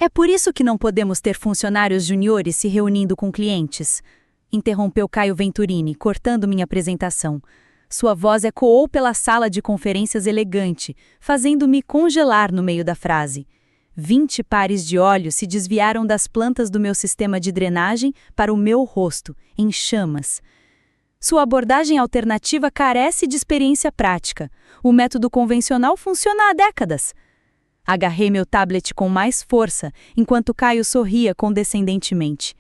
É por isso que não podemos ter funcionários juniores se reunindo com clientes, interrompeu Caio Venturini, cortando minha apresentação. Sua voz ecoou pela sala de conferências elegante, fazendo-me congelar no meio da frase. 20 pares de olhos se desviaram das plantas do meu sistema de drenagem para o meu rosto, em chamas. Sua abordagem alternativa carece de experiência prática. O método convencional funciona há décadas. Agarrei meu tablet com mais força, enquanto Caio sorria condescendentemente.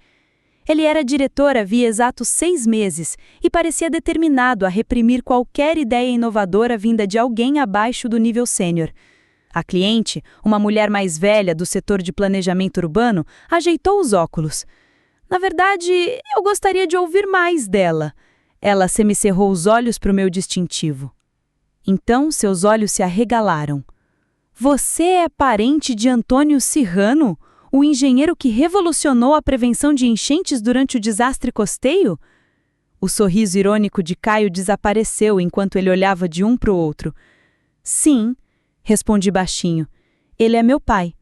Ele era diretor havia exatos 6 meses e parecia determinado a reprimir qualquer ideia inovadora vinda de alguém abaixo do nível sênior. A cliente, uma mulher mais velha do setor de planejamento urbano, ajeitou os óculos. Na verdade, eu gostaria de ouvir mais dela. Ela semicerrou os olhos para o meu distintivo. Então seus olhos se arregalaram. Você é parente de Antônio Serrano, o engenheiro que revolucionou a prevenção de enchentes durante o desastre costeiro? O sorriso irônico de Caio desapareceu enquanto ele olhava de um para o outro. Sim, respondi baixinho. Ele é meu pai.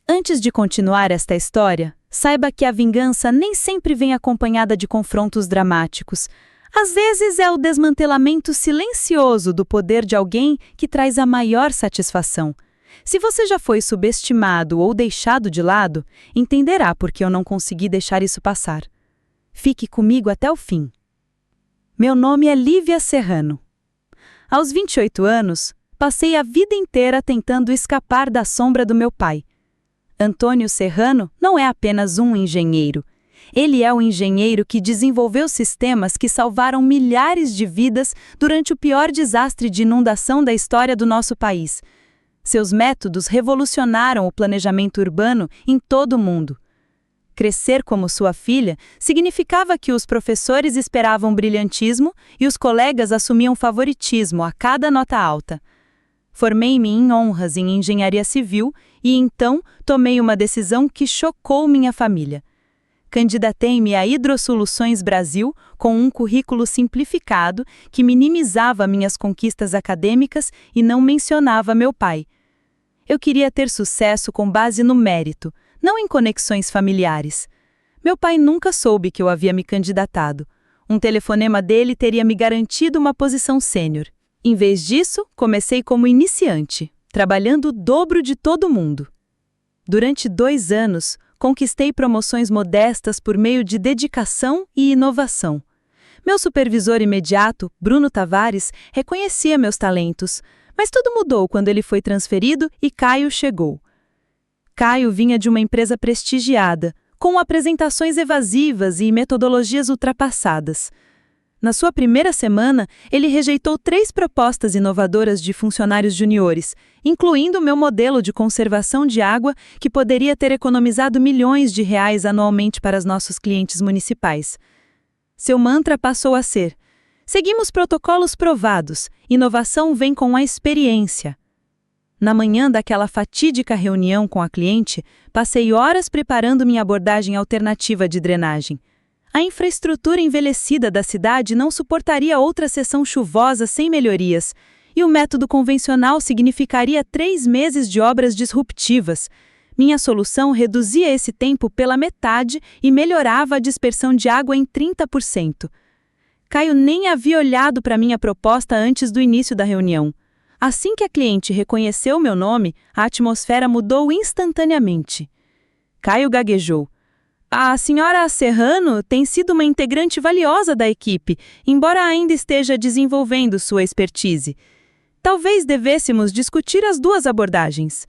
Antes de continuar esta história, saiba que a vingança nem sempre vem acompanhada de confrontos dramáticos. Às vezes é o desmantelamento silencioso do poder de alguém que traz a maior satisfação. Se você já foi subestimado ou deixado de lado, entenderá por que eu não consegui deixar isso passar. Fique comigo até o fim. Meu nome é Lívia Serrano. Aos 28 anos, passei a vida inteira tentando escapar da sombra do meu pai. Antônio Serrano não é apenas um engenheiro. Ele é o engenheiro que desenvolveu sistemas que salvaram milhares de vidas durante o pior desastre de inundação da história do nosso país. Seus métodos revolucionaram o planejamento urbano em todo o mundo. Crescer como sua filha significava que os professores esperavam brilhantismo e os colegas assumiam favoritismo a cada nota alta. Formei-me em honras em engenharia civil e então tomei uma decisão que chocou minha família. Candidatei-me a Hidrosoluções Brasil com um currículo simplificado que minimizava minhas conquistas acadêmicas e não mencionava meu pai. Eu queria ter sucesso com base no mérito, não em conexões familiares. Meu pai nunca soube que eu havia me candidatado. Um telefonema dele teria me garantido uma posição sênior. Em vez disso, comecei como iniciante, trabalhando o dobro de todo mundo. Durante 2 anos, conquistei promoções modestas por meio de dedicação e inovação. Meu supervisor imediato, Bruno Tavares, reconhecia meus talentos, mas tudo mudou quando ele foi transferido e Caio chegou. Caio vinha de uma empresa prestigiada, com apresentações evasivas e metodologias ultrapassadas. Na sua primeira semana, ele rejeitou 3 propostas inovadoras de funcionários juniores, incluindo meu modelo de conservação de água, que poderia ter economizado milhões de reais anualmente para os nossos clientes municipais. Seu mantra passou a ser: seguimos protocolos provados, inovação vem com a experiência. Na manhã daquela fatídica reunião com a cliente, passei horas preparando minha abordagem alternativa de drenagem. A infraestrutura envelhecida da cidade não suportaria outra sessão chuvosa sem melhorias, e o método convencional significaria 3 meses de obras disruptivas. Minha solução reduzia esse tempo pela metade e melhorava a dispersão de água em 30%. Caio nem havia olhado para minha proposta antes do início da reunião. Assim que a cliente reconheceu meu nome, a atmosfera mudou instantaneamente. Caio gaguejou. A senhora Serrano tem sido uma integrante valiosa da equipe, embora ainda esteja desenvolvendo sua expertise. Talvez devêssemos discutir as 2 abordagens.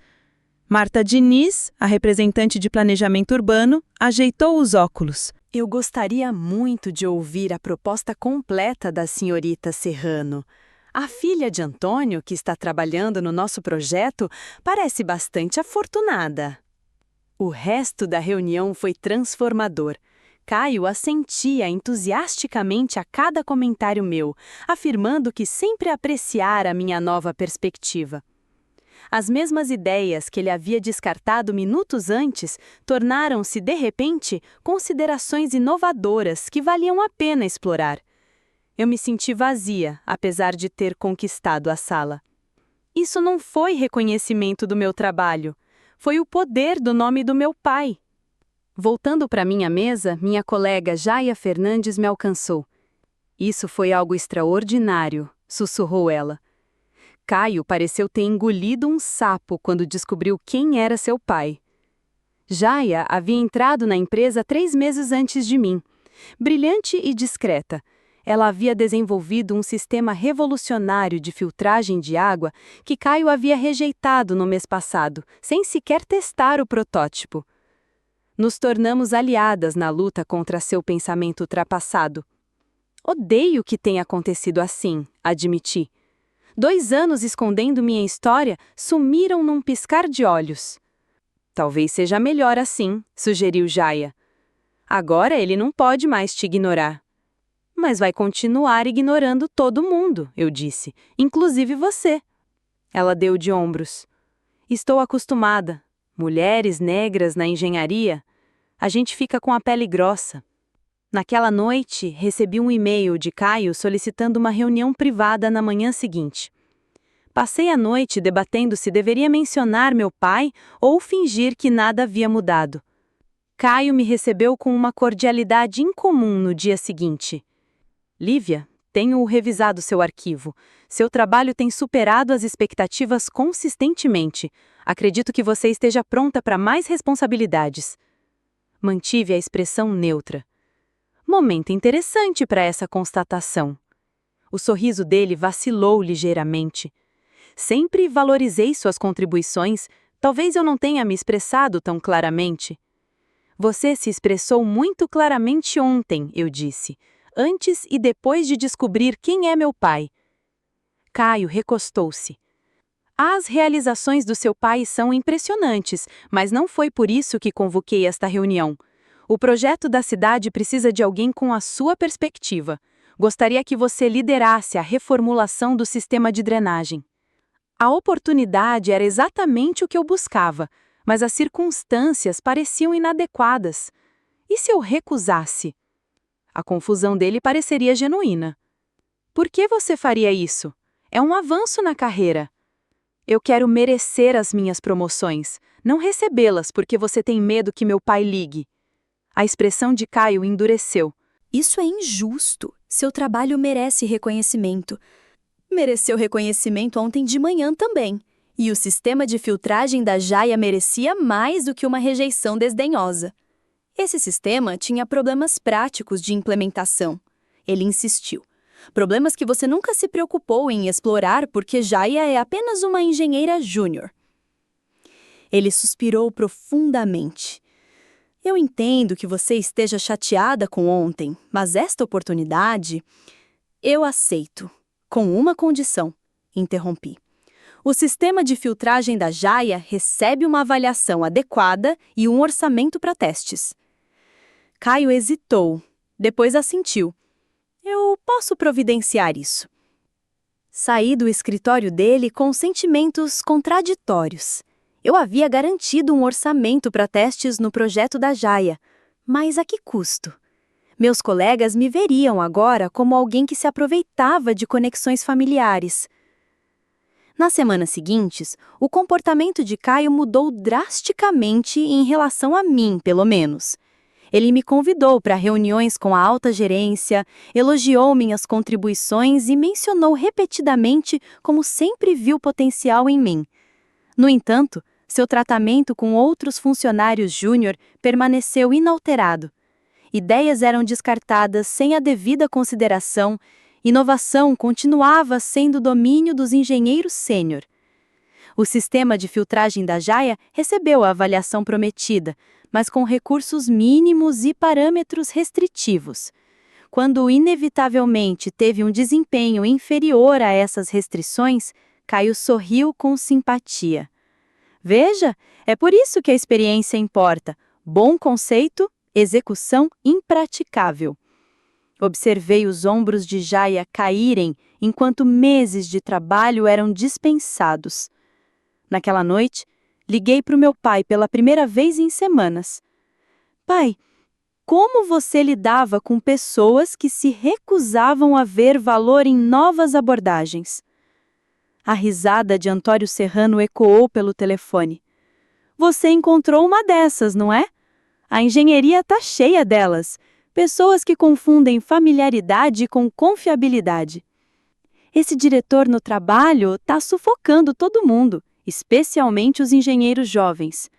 Marta Diniz, a representante de planejamento urbano, ajeitou os óculos. Eu gostaria muito de ouvir a proposta completa da senhorita Serrano. A filha de Antônio, que está trabalhando no nosso projeto, parece bastante afortunada. O resto da reunião foi transformador. Caio assentia entusiasticamente a cada comentário meu, afirmando que sempre apreciara minha nova perspectiva. As mesmas ideias que ele havia descartado minutos antes tornaram-se, de repente, considerações inovadoras que valiam a pena explorar. Eu me senti vazia, apesar de ter conquistado a sala. Isso não foi reconhecimento do meu trabalho. Foi o poder do nome do meu pai. Voltando para minha mesa, minha colega Jaia Fernandes me alcançou. Isso foi algo extraordinário, sussurrou ela. Caio pareceu ter engolido um sapo quando descobriu quem era seu pai. Jaia havia entrado na empresa 3 meses antes de mim. Brilhante e discreta, ela havia desenvolvido um sistema revolucionário de filtragem de água que Caio havia rejeitado no mês passado, sem sequer testar o protótipo. Nos tornamos aliadas na luta contra seu pensamento ultrapassado. Odeio que tenha acontecido assim, admiti. 2 anos escondendo minha história sumiram num piscar de olhos. Talvez seja melhor assim, sugeriu Jaia. Agora ele não pode mais te ignorar. Mas vai continuar ignorando todo mundo, eu disse, inclusive você. Ela deu de ombros. Estou acostumada. Mulheres negras na engenharia, a gente fica com a pele grossa. Naquela noite, recebi um e-mail de Caio solicitando uma reunião privada na manhã seguinte. Passei a noite debatendo se deveria mencionar meu pai ou fingir que nada havia mudado. Caio me recebeu com uma cordialidade incomum no dia seguinte. Lívia, tenho revisado seu arquivo. Seu trabalho tem superado as expectativas consistentemente. Acredito que você esteja pronta para mais responsabilidades. Mantive a expressão neutra. Momento interessante para essa constatação. O sorriso dele vacilou ligeiramente. Sempre valorizei suas contribuições, talvez eu não tenha me expressado tão claramente. Você se expressou muito claramente ontem, eu disse, antes e depois de descobrir quem é meu pai. Caio recostou-se. As realizações do seu pai são impressionantes, mas não foi por isso que convoquei esta reunião. O projeto da cidade precisa de alguém com a sua perspectiva. Gostaria que você liderasse a reformulação do sistema de drenagem. A oportunidade era exatamente o que eu buscava, mas as circunstâncias pareciam inadequadas. E se eu recusasse? A confusão dele pareceria genuína. Por que você faria isso? É um avanço na carreira. Eu quero merecer as minhas promoções, não recebê-las porque você tem medo que meu pai ligue. A expressão de Caio endureceu. Isso é injusto. Seu trabalho merece reconhecimento. Mereceu reconhecimento ontem de manhã também. E o sistema de filtragem da Jaia merecia mais do que uma rejeição desdenhosa. Esse sistema tinha problemas práticos de implementação. Ele insistiu. Problemas que você nunca se preocupou em explorar porque Jaia é apenas uma engenheira júnior. Ele suspirou profundamente. Eu entendo que você esteja chateada com ontem, mas esta oportunidade eu aceito, com uma condição, interrompi. O sistema de filtragem da Jaia recebe uma avaliação adequada e um orçamento para testes. Caio hesitou, depois assentiu. Eu posso providenciar isso. Saí do escritório dele com sentimentos contraditórios. Eu havia garantido um orçamento para testes no projeto da Jaia, mas a que custo? Meus colegas me veriam agora como alguém que se aproveitava de conexões familiares. Nas semanas seguintes, o comportamento de Caio mudou drasticamente em relação a mim, pelo menos. Ele me convidou para reuniões com a alta gerência, elogiou minhas contribuições e mencionou repetidamente como sempre viu potencial em mim. No entanto, seu tratamento com outros funcionários júnior permaneceu inalterado. Ideias eram descartadas sem a devida consideração, inovação continuava sendo domínio dos engenheiros sênior. O sistema de filtragem da Jaia recebeu a avaliação prometida, mas com recursos mínimos e parâmetros restritivos. Quando inevitavelmente teve um desempenho inferior a essas restrições, Caio sorriu com simpatia. Veja, é por isso que a experiência importa. Bom conceito, execução impraticável. Observei os ombros de Jaia caírem enquanto meses de trabalho eram dispensados. Naquela noite, liguei para o meu pai pela primeira vez em semanas. Pai, como você lidava com pessoas que se recusavam a ver valor em novas abordagens? A risada de Antônio Serrano ecoou pelo telefone. Você encontrou uma dessas, não é? A engenharia está cheia delas. Pessoas que confundem familiaridade com confiabilidade. Esse diretor no trabalho está sufocando todo mundo, especialmente os engenheiros jovens.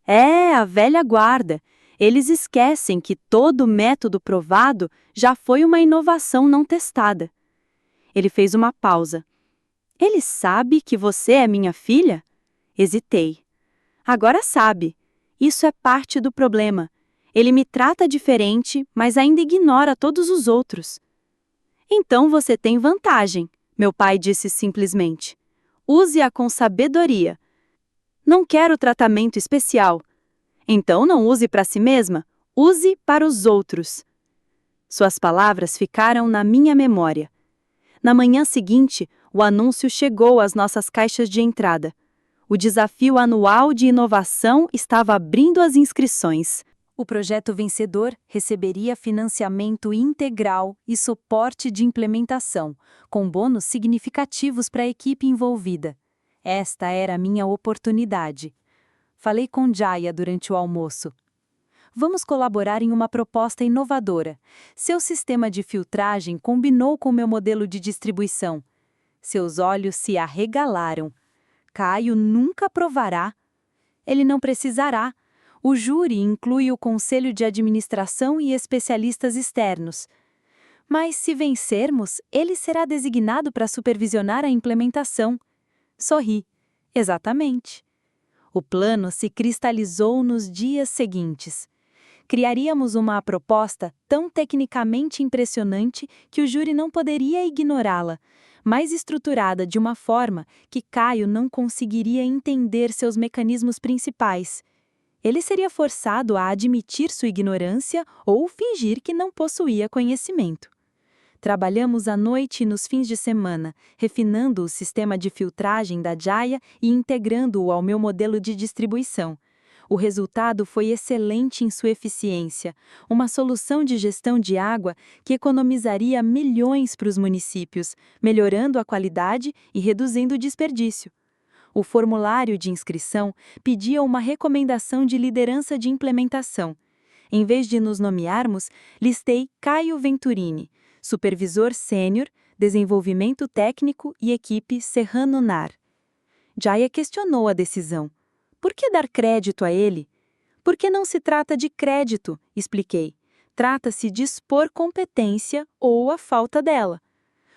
É, a velha guarda. Eles esquecem que todo método provado já foi uma inovação não testada. Ele fez uma pausa. Ele sabe que você é minha filha? Hesitei. Agora sabe. Isso é parte do problema. Ele me trata diferente, mas ainda ignora todos os outros. Então você tem vantagem, meu pai disse simplesmente. Use-a com sabedoria. Não quero tratamento especial. Então não use para si mesma, use para os outros. Suas palavras ficaram na minha memória. Na manhã seguinte, o anúncio chegou às nossas caixas de entrada. O desafio anual de inovação estava abrindo as inscrições. O projeto vencedor receberia financiamento integral e suporte de implementação, com bônus significativos para a equipe envolvida. Esta era a minha oportunidade. Falei com Jaya durante o almoço. Vamos colaborar em uma proposta inovadora. Seu sistema de filtragem combinou com meu modelo de distribuição. Seus olhos se arregalaram. Caio nunca aprovará. Ele não precisará. O júri inclui o conselho de administração e especialistas externos. Mas se vencermos, ele será designado para supervisionar a implementação. Sorri. Exatamente. O plano se cristalizou nos dias seguintes. Criaríamos uma proposta tão tecnicamente impressionante que o júri não poderia ignorá-la, mais estruturada de uma forma que Caio não conseguiria entender seus mecanismos principais. Ele seria forçado a admitir sua ignorância ou fingir que não possuía conhecimento. Trabalhamos à noite e nos fins de semana, refinando o sistema de filtragem da Jaya e integrando-o ao meu modelo de distribuição. O resultado foi excelente em sua eficiência, uma solução de gestão de água que economizaria milhões para os municípios, melhorando a qualidade e reduzindo o desperdício. O formulário de inscrição pedia uma recomendação de liderança de implementação. Em vez de nos nomearmos, listei Caio Venturini, supervisor sênior, desenvolvimento técnico e equipe Serrano-NAR. Jaya questionou a decisão. Por que dar crédito a ele? Porque não se trata de crédito, expliquei. Trata-se de expor competência ou a falta dela.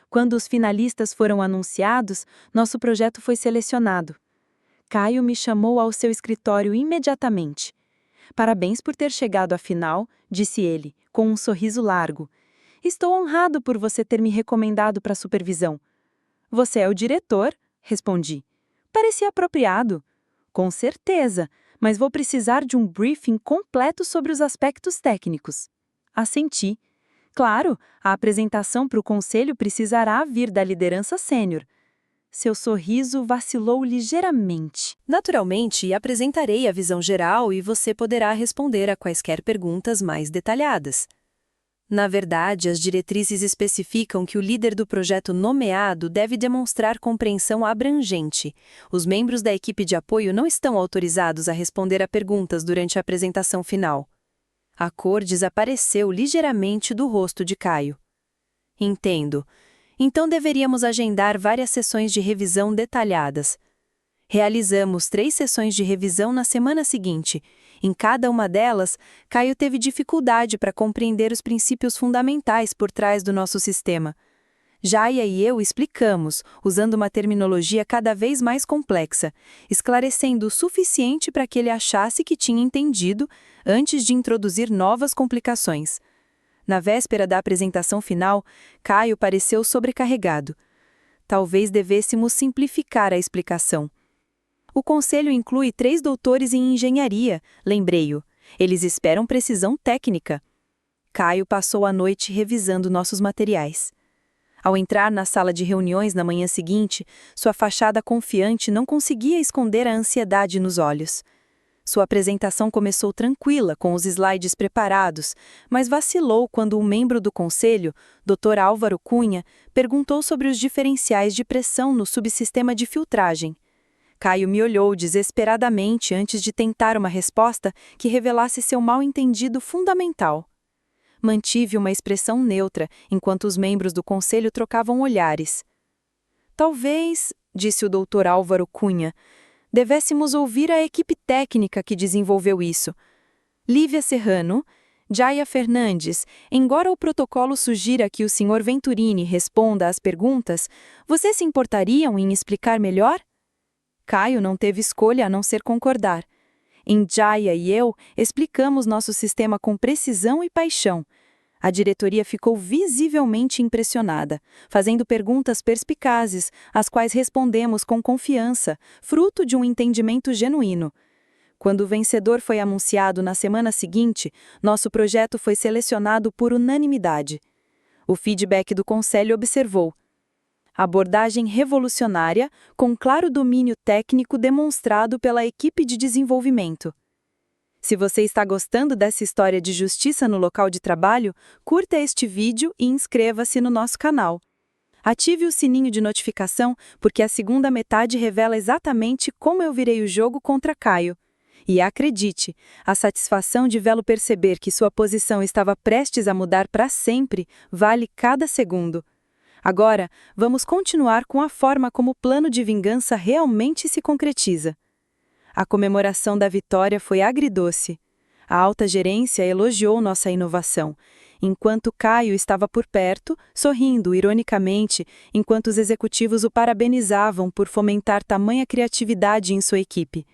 Quando os finalistas foram anunciados, nosso projeto foi selecionado. Caio me chamou ao seu escritório imediatamente. Parabéns por ter chegado à final, disse ele, com um sorriso largo. Estou honrado por você ter me recomendado para a supervisão. Você é o diretor? Respondi. Parecia apropriado. Com certeza, mas vou precisar de um briefing completo sobre os aspectos técnicos. Assenti. Claro, a apresentação para o conselho precisará vir da liderança sênior. Seu sorriso vacilou ligeiramente. Naturalmente, apresentarei a visão geral e você poderá responder a quaisquer perguntas mais detalhadas. Na verdade, as diretrizes especificam que o líder do projeto nomeado deve demonstrar compreensão abrangente. Os membros da equipe de apoio não estão autorizados a responder a perguntas durante a apresentação final. A cor desapareceu ligeiramente do rosto de Caio. Entendo. Então deveríamos agendar várias sessões de revisão detalhadas. Realizamos 3 sessões de revisão na semana seguinte. Em cada uma delas, Caio teve dificuldade para compreender os princípios fundamentais por trás do nosso sistema. Jaya e eu explicamos, usando uma terminologia cada vez mais complexa, esclarecendo o suficiente para que ele achasse que tinha entendido antes de introduzir novas complicações. Na véspera da apresentação final, Caio pareceu sobrecarregado. Talvez devêssemos simplificar a explicação. O conselho inclui 3 doutores em engenharia, lembrei-o. Eles esperam precisão técnica. Caio passou a noite revisando nossos materiais. Ao entrar na sala de reuniões na manhã seguinte, sua fachada confiante não conseguia esconder a ansiedade nos olhos. Sua apresentação começou tranquila, com os slides preparados, mas vacilou quando um membro do conselho, Dr. Álvaro Cunha, perguntou sobre os diferenciais de pressão no subsistema de filtragem. Caio me olhou desesperadamente antes de tentar uma resposta que revelasse seu mal-entendido fundamental. Mantive uma expressão neutra enquanto os membros do conselho trocavam olhares. Talvez, disse o Dr. Álvaro Cunha, devêssemos ouvir a equipe técnica que desenvolveu isso. Lívia Serrano, Jaya Fernandes, embora o protocolo sugira que o Sr. Venturini responda às perguntas, vocês se importariam em explicar melhor? Caio não teve escolha a não ser concordar. Jaya e eu explicamos nosso sistema com precisão e paixão. A diretoria ficou visivelmente impressionada, fazendo perguntas perspicazes, às quais respondemos com confiança, fruto de um entendimento genuíno. Quando o vencedor foi anunciado na semana seguinte, nosso projeto foi selecionado por unanimidade. O feedback do conselho observou: abordagem revolucionária, com claro domínio técnico demonstrado pela equipe de desenvolvimento. Se você está gostando dessa história de justiça no local de trabalho, curta este vídeo e inscreva-se no nosso canal. Ative o sininho de notificação, porque a segunda metade revela exatamente como eu virei o jogo contra Caio. E acredite, a satisfação de vê-lo perceber que sua posição estava prestes a mudar para sempre vale cada segundo. Agora, vamos continuar com a forma como o plano de vingança realmente se concretiza. A comemoração da vitória foi agridoce. A alta gerência elogiou nossa inovação, enquanto Caio estava por perto, sorrindo ironicamente, enquanto os executivos o parabenizavam por fomentar tamanha criatividade em sua equipe.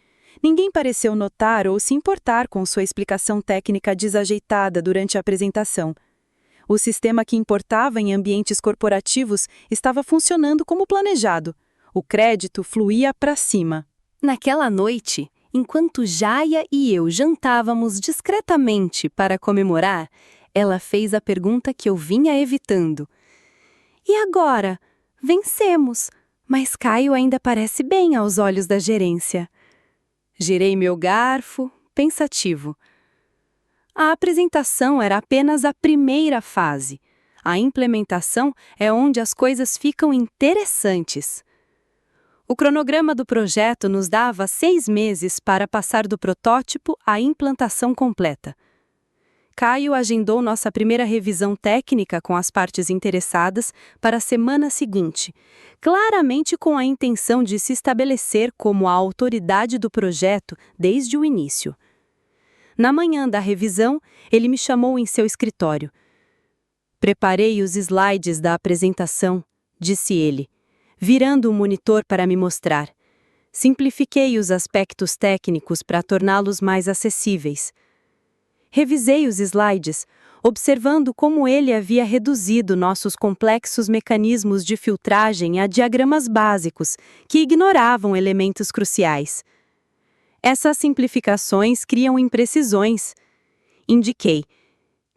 Ninguém pareceu notar ou se importar com sua explicação técnica desajeitada durante a apresentação. O sistema que importava em ambientes corporativos estava funcionando como planejado. O crédito fluía para cima. Naquela noite, enquanto Jaya e eu jantávamos discretamente para comemorar, ela fez a pergunta que eu vinha evitando. E agora? Vencemos, mas Caio ainda parece bem aos olhos da gerência. Girei meu garfo, pensativo. A apresentação era apenas a primeira fase. A implementação é onde as coisas ficam interessantes. O cronograma do projeto nos dava 6 meses para passar do protótipo à implantação completa. Caio agendou nossa primeira revisão técnica com as partes interessadas para a semana seguinte, claramente com a intenção de se estabelecer como a autoridade do projeto desde o início. Na manhã da revisão, ele me chamou em seu escritório. Preparei os slides da apresentação, disse ele, virando o monitor para me mostrar. Simplifiquei os aspectos técnicos para torná-los mais acessíveis. Revisei os slides, observando como ele havia reduzido nossos complexos mecanismos de filtragem a diagramas básicos, que ignoravam elementos cruciais. Essas simplificações criam imprecisões. Indiquei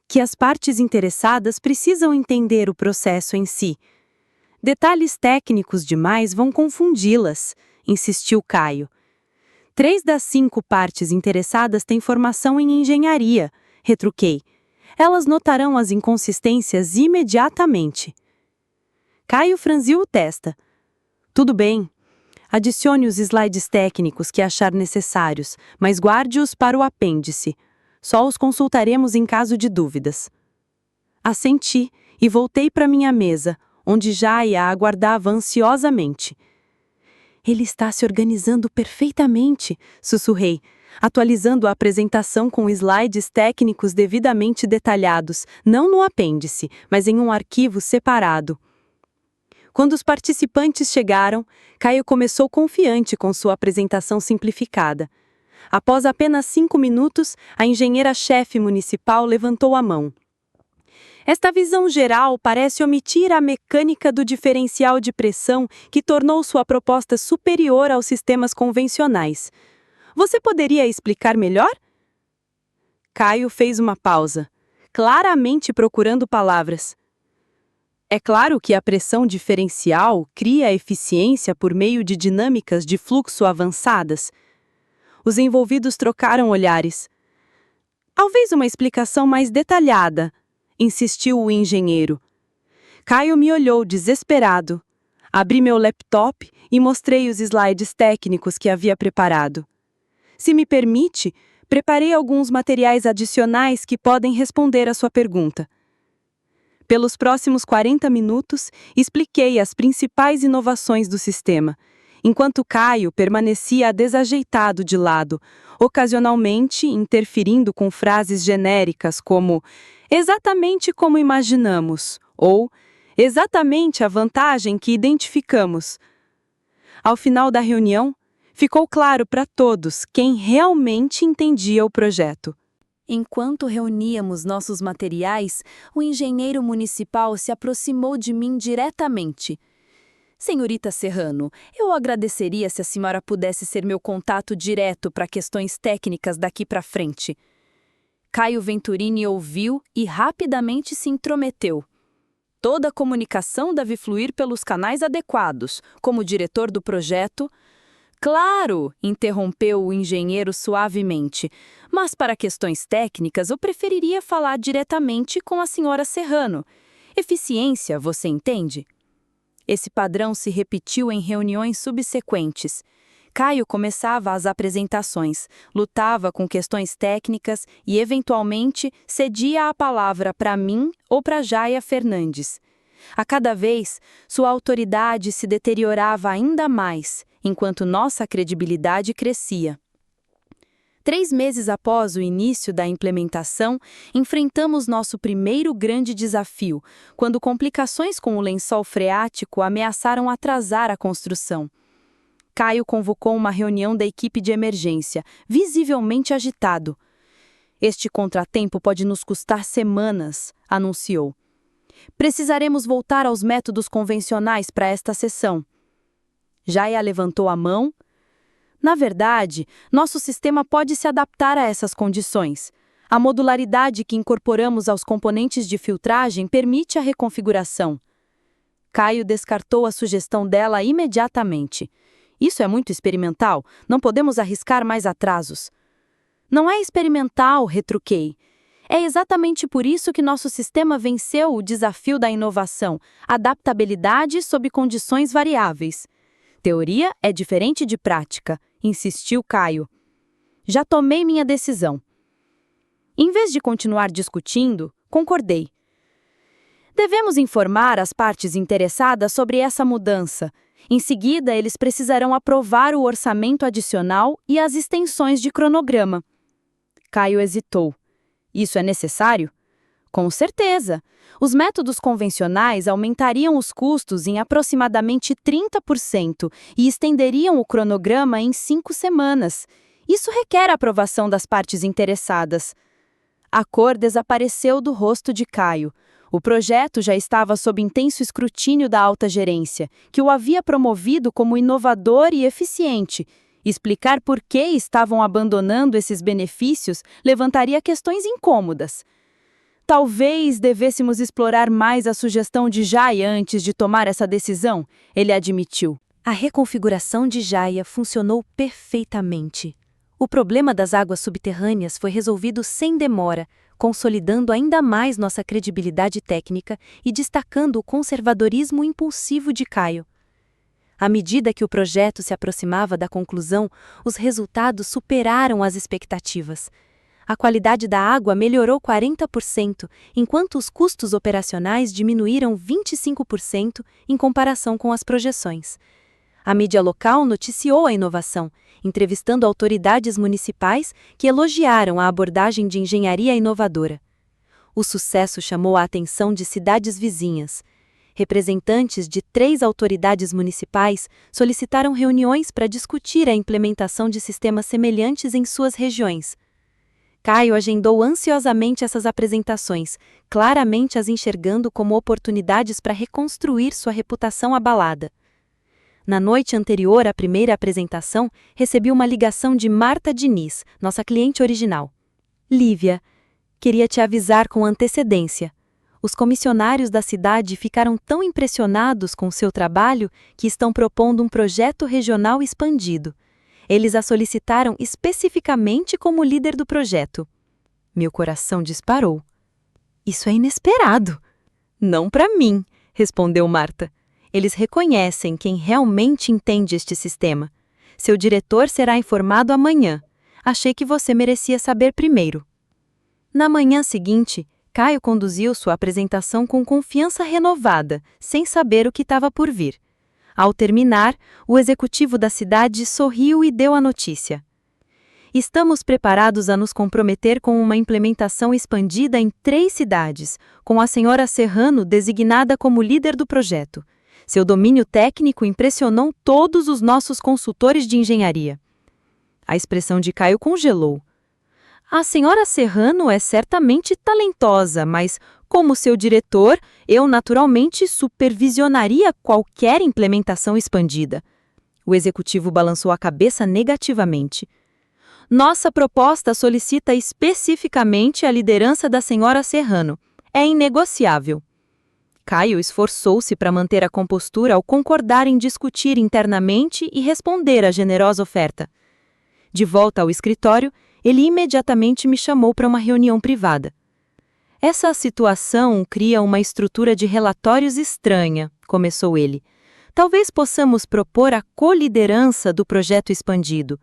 que as partes interessadas precisam entender o processo em si. Detalhes técnicos demais vão confundi-las, insistiu Caio. 3 das 5 partes interessadas têm formação em engenharia, retruquei. Elas notarão as inconsistências imediatamente. Caio franziu o testa. Tudo bem. Adicione os slides técnicos que achar necessários, mas guarde-os para o apêndice. Só os consultaremos em caso de dúvidas. Assenti e voltei para minha mesa, onde Jaya a aguardava ansiosamente. Ele está se organizando perfeitamente, sussurrei, atualizando a apresentação com slides técnicos devidamente detalhados, não no apêndice, mas em um arquivo separado. Quando os participantes chegaram, Caio começou confiante com sua apresentação simplificada. Após apenas 5 minutos, a engenheira-chefe municipal levantou a mão. Esta visão geral parece omitir a mecânica do diferencial de pressão que tornou sua proposta superior aos sistemas convencionais. Você poderia explicar melhor? Caio fez uma pausa, claramente procurando palavras. É claro que a pressão diferencial cria eficiência por meio de dinâmicas de fluxo avançadas. Os envolvidos trocaram olhares. Talvez uma explicação mais detalhada, insistiu o engenheiro. Caio me olhou desesperado. Abri meu laptop e mostrei os slides técnicos que havia preparado. Se me permite, preparei alguns materiais adicionais que podem responder à sua pergunta. Pelos próximos 40 minutos, expliquei as principais inovações do sistema, enquanto Caio permanecia desajeitado de lado, ocasionalmente interferindo com frases genéricas como "exatamente como imaginamos" ou "exatamente a vantagem que identificamos". Ao final da reunião, ficou claro para todos quem realmente entendia o projeto. Enquanto reuníamos nossos materiais, o engenheiro municipal se aproximou de mim diretamente. Senhorita Serrano, eu agradeceria se a senhora pudesse ser meu contato direto para questões técnicas daqui para frente. Caio Venturini ouviu e rapidamente se intrometeu. Toda a comunicação deve fluir pelos canais adequados, como diretor do projeto. Claro, interrompeu o engenheiro suavemente, mas para questões técnicas eu preferiria falar diretamente com a senhora Serrano. Eficiência, você entende? Esse padrão se repetiu em reuniões subsequentes. Caio começava as apresentações, lutava com questões técnicas e, eventualmente, cedia a palavra para mim ou para Jaia Fernandes. A cada vez, sua autoridade se deteriorava ainda mais, enquanto nossa credibilidade crescia. 3 meses após o início da implementação, enfrentamos nosso primeiro grande desafio, quando complicações com o lençol freático ameaçaram atrasar a construção. Caio convocou uma reunião da equipe de emergência, visivelmente agitado. "Este contratempo pode nos custar semanas", anunciou. "Precisaremos voltar aos métodos convencionais para esta sessão." Jaia levantou a mão. "Na verdade, nosso sistema pode se adaptar a essas condições. A modularidade que incorporamos aos componentes de filtragem permite a reconfiguração." Caio descartou a sugestão dela imediatamente. "Isso é muito experimental, não podemos arriscar mais atrasos." "Não é experimental", retruquei. "É exatamente por isso que nosso sistema venceu o desafio da inovação, adaptabilidade sob condições variáveis." "Teoria é diferente de prática", insistiu Caio. "Já tomei minha decisão." Em vez de continuar discutindo, concordei. "Devemos informar as partes interessadas sobre essa mudança. Em seguida, eles precisarão aprovar o orçamento adicional e as extensões de cronograma." Caio hesitou. "Isso é necessário?" "Com certeza. Os métodos convencionais aumentariam os custos em aproximadamente 30% e estenderiam o cronograma em 5 semanas. Isso requer a aprovação das partes interessadas." A cor desapareceu do rosto de Caio. O projeto já estava sob intenso escrutínio da alta gerência, que o havia promovido como inovador e eficiente. Explicar por que estavam abandonando esses benefícios levantaria questões incômodas. "Talvez devêssemos explorar mais a sugestão de Jaia antes de tomar essa decisão", ele admitiu. A reconfiguração de Jaia funcionou perfeitamente. O problema das águas subterrâneas foi resolvido sem demora, consolidando ainda mais nossa credibilidade técnica e destacando o conservadorismo impulsivo de Caio. À medida que o projeto se aproximava da conclusão, os resultados superaram as expectativas. A qualidade da água melhorou 40%, enquanto os custos operacionais diminuíram 25% em comparação com as projeções. A mídia local noticiou a inovação, entrevistando autoridades municipais que elogiaram a abordagem de engenharia inovadora. O sucesso chamou a atenção de cidades vizinhas. Representantes de 3 autoridades municipais solicitaram reuniões para discutir a implementação de sistemas semelhantes em suas regiões. Caio agendou ansiosamente essas apresentações, claramente as enxergando como oportunidades para reconstruir sua reputação abalada. Na noite anterior à primeira apresentação, recebi uma ligação de Marta Diniz, nossa cliente original. "Lívia, queria te avisar com antecedência. Os comissionários da cidade ficaram tão impressionados com seu trabalho que estão propondo um projeto regional expandido. Eles a solicitaram especificamente como líder do projeto." Meu coração disparou. "Isso é inesperado." "Não para mim", respondeu Marta. Eles reconhecem quem realmente entende este sistema. Seu diretor será informado amanhã. Achei que você merecia saber primeiro. Na manhã seguinte, Caio conduziu sua apresentação com confiança renovada, sem saber o que estava por vir. Ao terminar, o executivo da cidade sorriu e deu a notícia. Estamos preparados a nos comprometer com uma implementação expandida em 3 cidades, com a senhora Serrano designada como líder do projeto. Seu domínio técnico impressionou todos os nossos consultores de engenharia. A expressão de Caio congelou. A senhora Serrano é certamente talentosa, mas, como seu diretor, eu naturalmente supervisionaria qualquer implementação expandida. O executivo balançou a cabeça negativamente. Nossa proposta solicita especificamente a liderança da senhora Serrano. É inegociável. Caio esforçou-se para manter a compostura ao concordar em discutir internamente e responder à generosa oferta. De volta ao escritório, ele imediatamente me chamou para uma reunião privada. Essa situação cria uma estrutura de relatórios estranha, começou ele. Talvez possamos propor a coliderança do projeto expandido.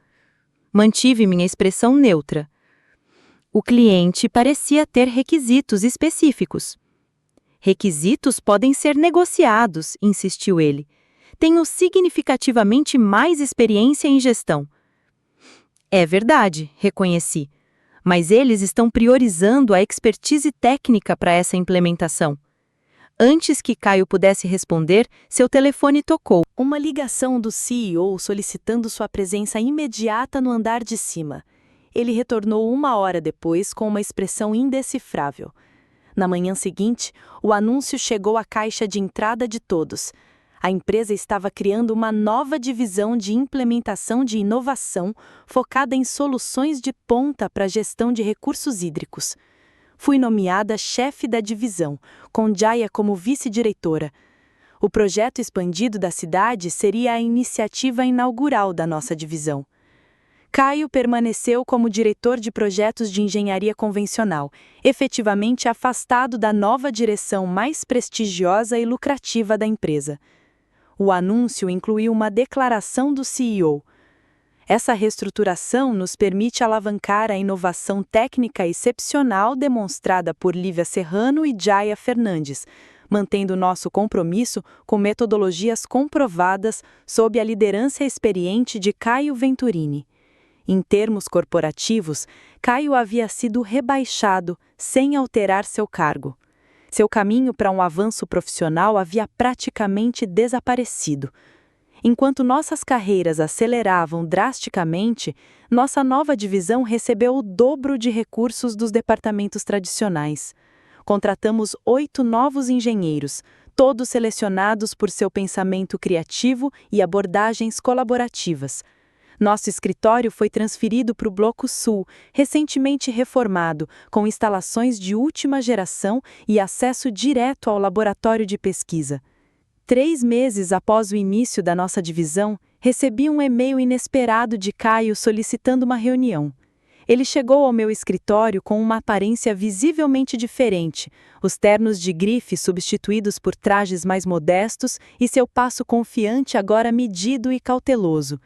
Mantive minha expressão neutra. O cliente parecia ter requisitos específicos. Requisitos podem ser negociados, insistiu ele. Tenho significativamente mais experiência em gestão. É verdade, reconheci. Mas eles estão priorizando a expertise técnica para essa implementação. Antes que Caio pudesse responder, seu telefone tocou. Uma ligação do CEO solicitando sua presença imediata no andar de cima. Ele retornou 1 hora depois com uma expressão indecifrável. Na manhã seguinte, o anúncio chegou à caixa de entrada de todos. A empresa estava criando uma nova divisão de implementação de inovação focada em soluções de ponta para a gestão de recursos hídricos. Fui nomeada chefe da divisão, com Jaya como vice-diretora. O projeto expandido da cidade seria a iniciativa inaugural da nossa divisão. Caio permaneceu como diretor de projetos de engenharia convencional, efetivamente afastado da nova direção mais prestigiosa e lucrativa da empresa. O anúncio incluiu uma declaração do CEO. Essa reestruturação nos permite alavancar a inovação técnica excepcional demonstrada por Lívia Serrano e Jaya Fernandes, mantendo nosso compromisso com metodologias comprovadas sob a liderança experiente de Caio Venturini. Em termos corporativos, Caio havia sido rebaixado sem alterar seu cargo. Seu caminho para um avanço profissional havia praticamente desaparecido. Enquanto nossas carreiras aceleravam drasticamente, nossa nova divisão recebeu o dobro de recursos dos departamentos tradicionais. Contratamos 8 novos engenheiros, todos selecionados por seu pensamento criativo e abordagens colaborativas. Nosso escritório foi transferido para o Bloco Sul, recentemente reformado, com instalações de última geração e acesso direto ao laboratório de pesquisa. 3 meses após o início da nossa divisão, recebi um e-mail inesperado de Caio solicitando uma reunião. Ele chegou ao meu escritório com uma aparência visivelmente diferente, os ternos de grife substituídos por trajes mais modestos e seu passo confiante agora medido e cauteloso.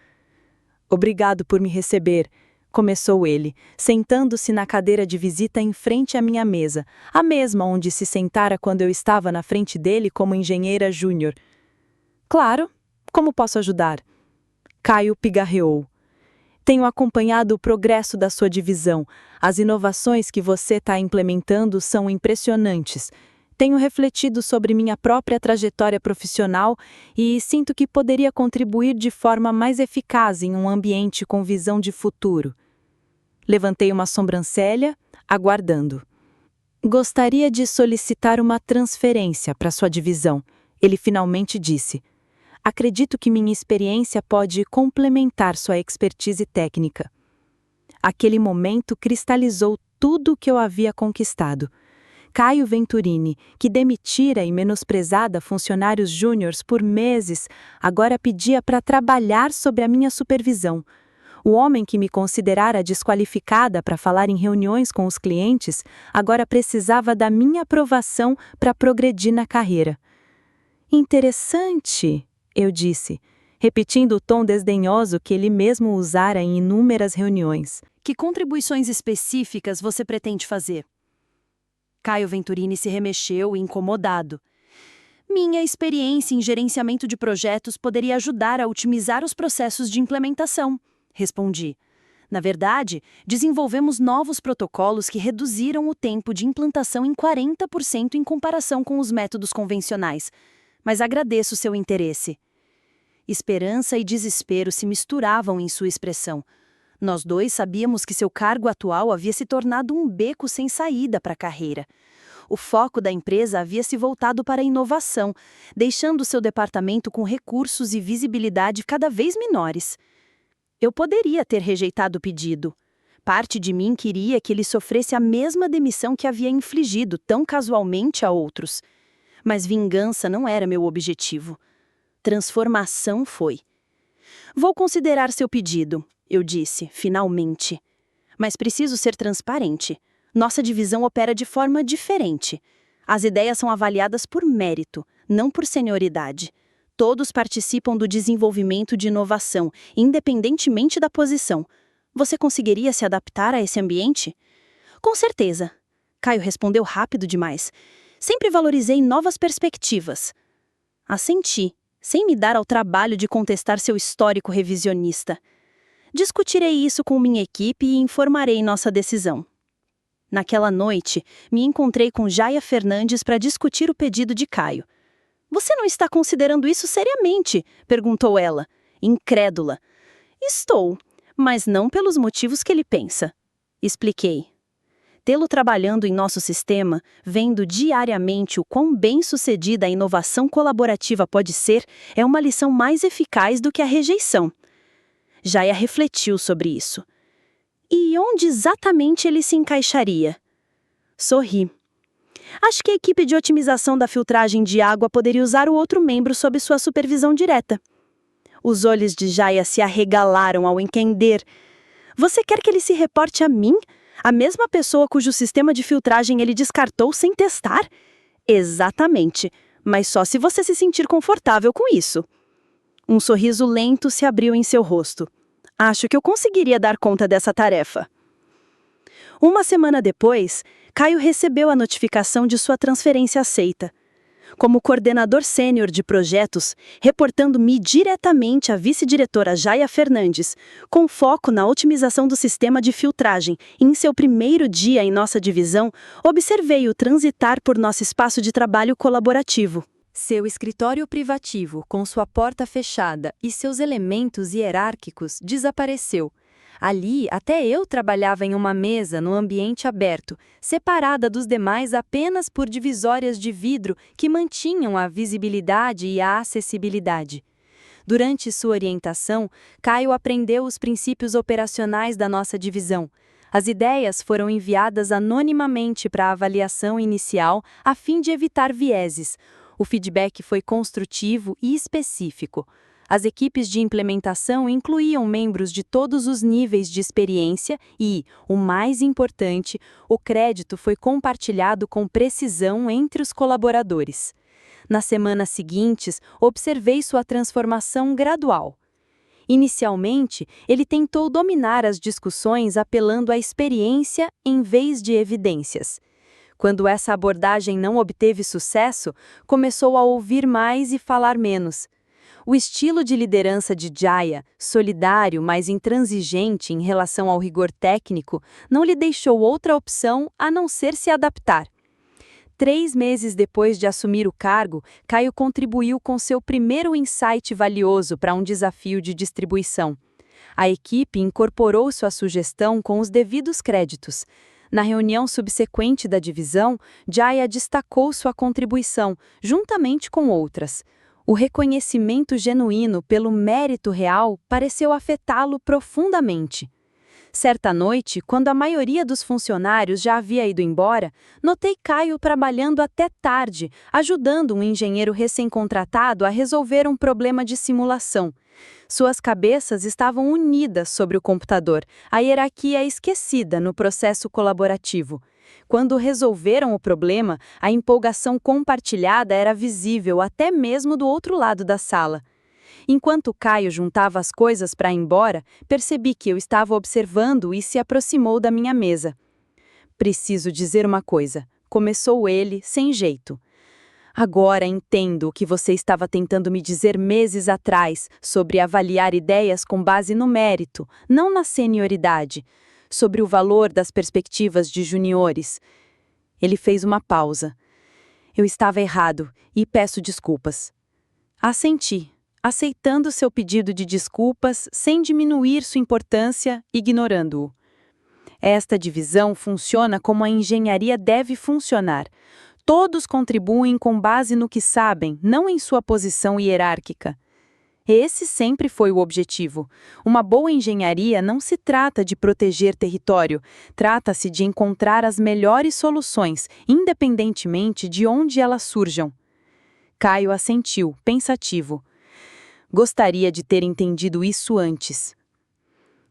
Obrigado por me receber, começou ele, sentando-se na cadeira de visita em frente à minha mesa, a mesma onde se sentara quando eu estava na frente dele como engenheira júnior. Claro, como posso ajudar? Caio pigarreou. Tenho acompanhado o progresso da sua divisão. As inovações que você está implementando são impressionantes. Tenho refletido sobre minha própria trajetória profissional e sinto que poderia contribuir de forma mais eficaz em um ambiente com visão de futuro. Levantei uma sobrancelha, aguardando. Gostaria de solicitar uma transferência para sua divisão, ele finalmente disse. Acredito que minha experiência pode complementar sua expertise técnica. Aquele momento cristalizou tudo o que eu havia conquistado. Caio Venturini, que demitira e menosprezara funcionários júniores por meses, agora pedia para trabalhar sob a minha supervisão. O homem que me considerara desqualificada para falar em reuniões com os clientes, agora precisava da minha aprovação para progredir na carreira. Interessante, eu disse, repetindo o tom desdenhoso que ele mesmo usara em inúmeras reuniões. Que contribuições específicas você pretende fazer? Caio Venturini se remexeu, incomodado. Minha experiência em gerenciamento de projetos poderia ajudar a otimizar os processos de implementação, respondi. Na verdade, desenvolvemos novos protocolos que reduziram o tempo de implantação em 40% em comparação com os métodos convencionais. Mas agradeço seu interesse. Esperança e desespero se misturavam em sua expressão. Nós dois sabíamos que seu cargo atual havia se tornado um beco sem saída para a carreira. O foco da empresa havia se voltado para a inovação, deixando seu departamento com recursos e visibilidade cada vez menores. Eu poderia ter rejeitado o pedido. Parte de mim queria que ele sofresse a mesma demissão que havia infligido tão casualmente a outros. Mas vingança não era meu objetivo. Transformação foi. Vou considerar seu pedido, eu disse, finalmente. Mas preciso ser transparente. Nossa divisão opera de forma diferente. As ideias são avaliadas por mérito, não por senioridade. Todos participam do desenvolvimento de inovação, independentemente da posição. Você conseguiria se adaptar a esse ambiente? Com certeza. Caio respondeu rápido demais. Sempre valorizei novas perspectivas. Assenti, sem me dar ao trabalho de contestar seu histórico revisionista. Discutirei isso com minha equipe e informarei nossa decisão. Naquela noite, me encontrei com Jaia Fernandes para discutir o pedido de Caio. Você não está considerando isso seriamente? Perguntou ela, incrédula. Estou, mas não pelos motivos que ele pensa. Expliquei. Tê-lo trabalhando em nosso sistema, vendo diariamente o quão bem-sucedida a inovação colaborativa pode ser, é uma lição mais eficaz do que a rejeição. Jaia refletiu sobre isso. E onde exatamente ele se encaixaria? Sorri. Acho que a equipe de otimização da filtragem de água poderia usar o outro membro sob sua supervisão direta. Os olhos de Jaia se arregalaram ao entender. Você quer que ele se reporte a mim? A mesma pessoa cujo sistema de filtragem ele descartou sem testar? Exatamente, mas só se você se sentir confortável com isso. Um sorriso lento se abriu em seu rosto. Acho que eu conseguiria dar conta dessa tarefa. Uma semana depois, Caio recebeu a notificação de sua transferência aceita. Como coordenador sênior de projetos, reportando-me diretamente à vice-diretora Jaia Fernandes, com foco na otimização do sistema de filtragem, em seu primeiro dia em nossa divisão, observei-o transitar por nosso espaço de trabalho colaborativo. Seu escritório privativo, com sua porta fechada e seus elementos hierárquicos, desapareceu. Ali, até eu trabalhava em uma mesa no ambiente aberto, separada dos demais apenas por divisórias de vidro que mantinham a visibilidade e a acessibilidade. Durante sua orientação, Caio aprendeu os princípios operacionais da nossa divisão. As ideias foram enviadas anonimamente para a avaliação inicial a fim de evitar vieses. O feedback foi construtivo e específico. As equipes de implementação incluíam membros de todos os níveis de experiência e, o mais importante, o crédito foi compartilhado com precisão entre os colaboradores. Nas semanas seguintes, observei sua transformação gradual. Inicialmente, ele tentou dominar as discussões apelando à experiência em vez de evidências. Quando essa abordagem não obteve sucesso, começou a ouvir mais e falar menos. O estilo de liderança de Jaia, solidário, mas intransigente em relação ao rigor técnico, não lhe deixou outra opção a não ser se adaptar. 3 meses depois de assumir o cargo, Caio contribuiu com seu primeiro insight valioso para um desafio de distribuição. A equipe incorporou sua sugestão com os devidos créditos. Na reunião subsequente da divisão, Jaia destacou sua contribuição, juntamente com outras. O reconhecimento genuíno pelo mérito real pareceu afetá-lo profundamente. Certa noite, quando a maioria dos funcionários já havia ido embora, notei Caio trabalhando até tarde, ajudando um engenheiro recém-contratado a resolver um problema de simulação. Suas cabeças estavam unidas sobre o computador, a hierarquia esquecida no processo colaborativo. Quando resolveram o problema, a empolgação compartilhada era visível até mesmo do outro lado da sala. Enquanto Caio juntava as coisas para ir embora, percebi que eu estava observando e se aproximou da minha mesa. "Preciso dizer uma coisa", começou ele, sem jeito. "Agora entendo o que você estava tentando me dizer meses atrás sobre avaliar ideias com base no mérito, não na senioridade, sobre o valor das perspectivas de juniores." Ele fez uma pausa. "Eu estava errado e peço desculpas." Assenti, aceitando seu pedido de desculpas sem diminuir sua importância, ignorando-o. Esta divisão funciona como a engenharia deve funcionar. Todos contribuem com base no que sabem, não em sua posição hierárquica. Esse sempre foi o objetivo. Uma boa engenharia não se trata de proteger território, trata-se de encontrar as melhores soluções, independentemente de onde elas surjam. Caio assentiu, pensativo. Gostaria de ter entendido isso antes.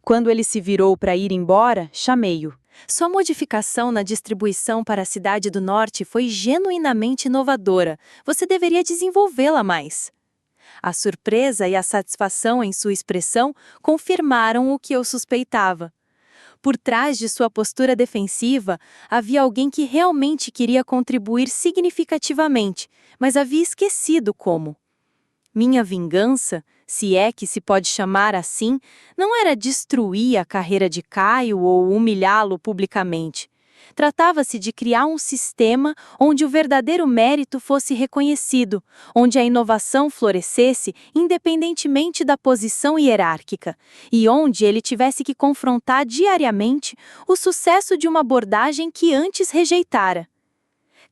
Quando ele se virou para ir embora, chamei-o. Sua modificação na distribuição para a cidade do norte foi genuinamente inovadora. Você deveria desenvolvê-la mais. A surpresa e a satisfação em sua expressão confirmaram o que eu suspeitava. Por trás de sua postura defensiva, havia alguém que realmente queria contribuir significativamente, mas havia esquecido como. Minha vingança, se é que se pode chamar assim, não era destruir a carreira de Caio ou humilhá-lo publicamente. Tratava-se de criar um sistema onde o verdadeiro mérito fosse reconhecido, onde a inovação florescesse independentemente da posição hierárquica, e onde ele tivesse que confrontar diariamente o sucesso de uma abordagem que antes rejeitara.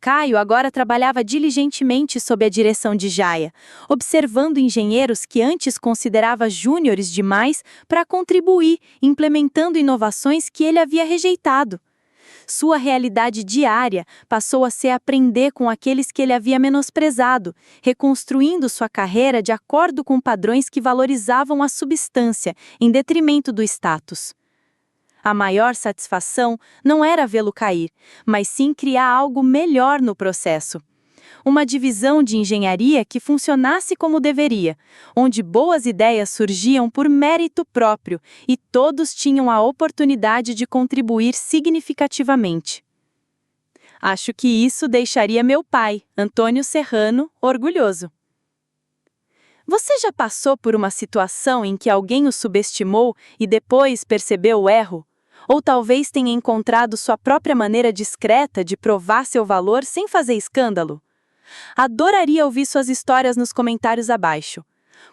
Caio agora trabalhava diligentemente sob a direção de Jaya, observando engenheiros que antes considerava júniores demais para contribuir, implementando inovações que ele havia rejeitado. Sua realidade diária passou a ser aprender com aqueles que ele havia menosprezado, reconstruindo sua carreira de acordo com padrões que valorizavam a substância, em detrimento do status. A maior satisfação não era vê-lo cair, mas sim criar algo melhor no processo. Uma divisão de engenharia que funcionasse como deveria, onde boas ideias surgiam por mérito próprio e todos tinham a oportunidade de contribuir significativamente. Acho que isso deixaria meu pai, Antônio Serrano, orgulhoso. Você já passou por uma situação em que alguém o subestimou e depois percebeu o erro? Ou talvez tenha encontrado sua própria maneira discreta de provar seu valor sem fazer escândalo? Adoraria ouvir suas histórias nos comentários abaixo.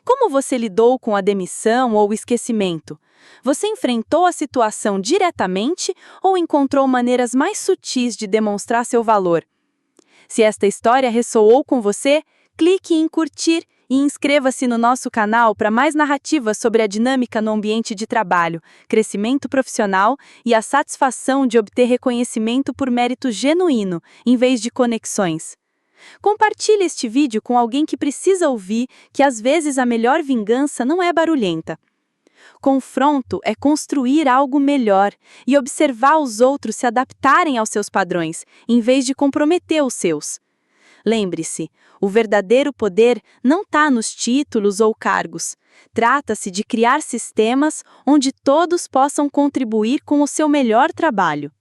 Como você lidou com a demissão ou o esquecimento? Você enfrentou a situação diretamente ou encontrou maneiras mais sutis de demonstrar seu valor? Se esta história ressoou com você, clique em curtir e inscreva-se no nosso canal para mais narrativas sobre a dinâmica no ambiente de trabalho, crescimento profissional e a satisfação de obter reconhecimento por mérito genuíno, em vez de conexões. Compartilhe este vídeo com alguém que precisa ouvir que às vezes a melhor vingança não é barulhenta. Confronto é construir algo melhor e observar os outros se adaptarem aos seus padrões, em vez de comprometer os seus. Lembre-se, o verdadeiro poder não está nos títulos ou cargos. Trata-se de criar sistemas onde todos possam contribuir com o seu melhor trabalho.